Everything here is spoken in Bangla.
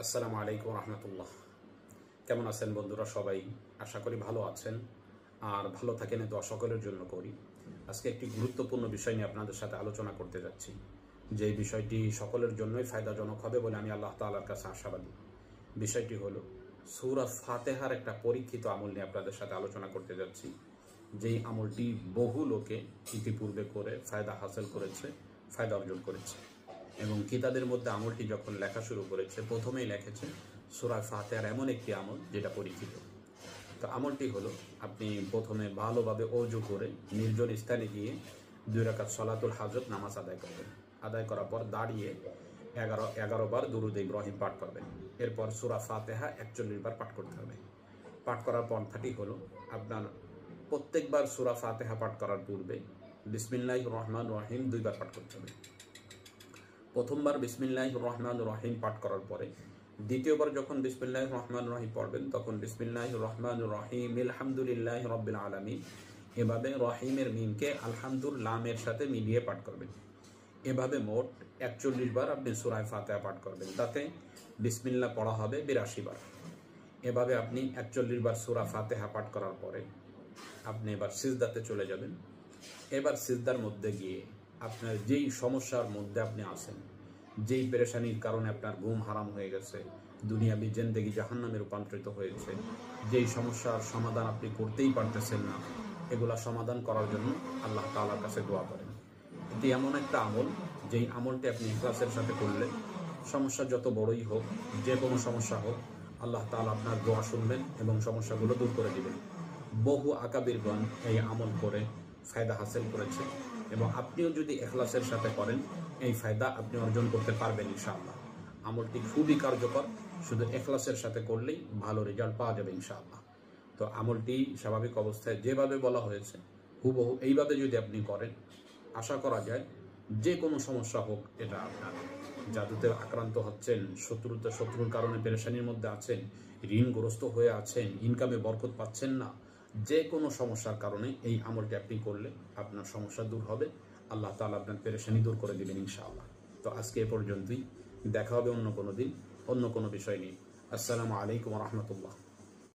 আসসালামু আলাইকুম রহমতুল্লাহ। কেমন আছেন বন্ধুরা? সবাই আশা করি ভালো আছেন, আর ভালো থাকেন দোয়া সকলের জন্য করি। আজকে একটি গুরুত্বপূর্ণ বিষয় নিয়ে আপনাদের সাথে আলোচনা করতে যাচ্ছি, যে বিষয়টি সকলের জন্যই ফায়দাজনক হবে বলে আমি আল্লাহ তাআলার কাছে আশাবাদী। বিষয়টি হলো সূরা ফাতিহার একটা পরীক্ষিত আমল নিয়ে আপনাদের সাথে আলোচনা করতে যাচ্ছি, যেই আমলটি বহু লোকে ইতিপূর্বে করে ফায়দা হাসিল করেছে, ফায়দা অর্জন করেছে। এবং কিতাবের মধ্যে আমলটি যখন লেখা শুরু করেছে, প্রথমেই লিখেছে সূরা ফাতিহার এমন একটি আমল যেটা পরীক্ষিত। তো আমলটি হলো, আপনি প্রথমে ভালোভাবে ওযু করে নির্জন স্থানে গিয়ে 2 রাকাত সালাতুল হাজত নামাজ আদায় করবেন। আদায় করার পর দাঁড়িয়ে 11 বার দুরূদ ইব্রাহিম পাঠ করবেন। এরপর সূরা ফাতিহা 41 বার পাঠ করতে হবে। পাঠ করার পন্থাটি হলো, আপনার প্রত্যেকবার সূরা ফাতিহা পাঠ করার পূর্বে বিসমিল্লাহির রহমানির রহিম 2 বার পাঠ করতে হবে। প্রথমবার বিসমিল্লাহির রহমানির রহিম পাঠ করার পরে দ্বিতীয়বার যখন বিসমিল্লাহির রহমানির রহিম পড়বেন, তখন বিসমিল্লাহির রহমানির রহিম আলহামদুলিল্লাহি রাব্বিল আলামিন, এভাবে রহিমের মিমকে আলহামদুর লামের সাথে মিলিয়ে পাঠ করবেন। এভাবে মোট 41 বার আপনি সূরা ফাতিহা পাঠ করবেন। তাতে বিসমিল্লাহ পড়া হবে 82 বার। এভাবে আপনি 41 বার সূরা ফাতিহা পাঠ করার পরে আপনি এবার সিজদাতে চলে যাবেন। এবার সিজদার মধ্যে গিয়ে আপনার যেই সমস্যার মধ্যে আপনি আছেন, যেই পেরেশানির কারণে আপনার ঘুম হারাম হয়ে গেছে, দুনিয়াবি জিন্দেগি জাহান্নামে রূপান্তরিত হয়েছে, যেই সমস্যার সমাধান আপনি করতেই পারতেছেন না, এগুলা সমাধান করার জন্য আল্লাহ তাআলার কাছে দোয়া করেন। এটি এমন একটা আমল, যেই আমলটি আপনি ইখলাসের সাথে করলে সমস্যা যত বড়ই হোক, যে কোনো সমস্যা হোক, আল্লাহ তাআলা আপনার দোয়া শুনবেন এবং সমস্যাগুলো দূর করে দিবেন। বহু আকাবিরগণ এই আমল করে ফায়দা হাসিল করেছে, এবং আপনিও যদি ইখলাসের সাথে করেন এই ফায়দা আপনি অর্জন করতে পারবেন ইনশাআল্লাহ। আমলটি খুবই কার্যকর, শুধু ইখলাসের সাথে করলেই ভালো রেজাল্ট পাওয়া যাবে ইনশাআল্লাহ। তো আমলটি স্বাভাবিক অবস্থায় যেভাবে বলা হয়েছে হুবহু এইভাবে যদি আপনি করেন, আশা করা যায় যে কোনো সমস্যা হোক, এটা আপনার জাদুতে আক্রান্ত হচ্ছেন, শত্রুর কারণে পেরেশানির মধ্যে আছেন, ঋণগ্রস্ত হয়ে আছেন, ইনকামে বরকত পাচ্ছেন না, যে কোনো সমস্যার কারণে এই আমলটি আপনি করলে আপনার সমস্যা দূর হবে। আল্লাহ তাআলা আপনার পেরেশানি দূর করে দিবেন ইনশাআল্লাহ। তো আজকে এ পর্যন্তই, দেখা হবে অন্য কোনো দিন অন্য কোনো বিষয় নিয়ে। আসসালামু আলাইকুম রহমতুল্লাহ।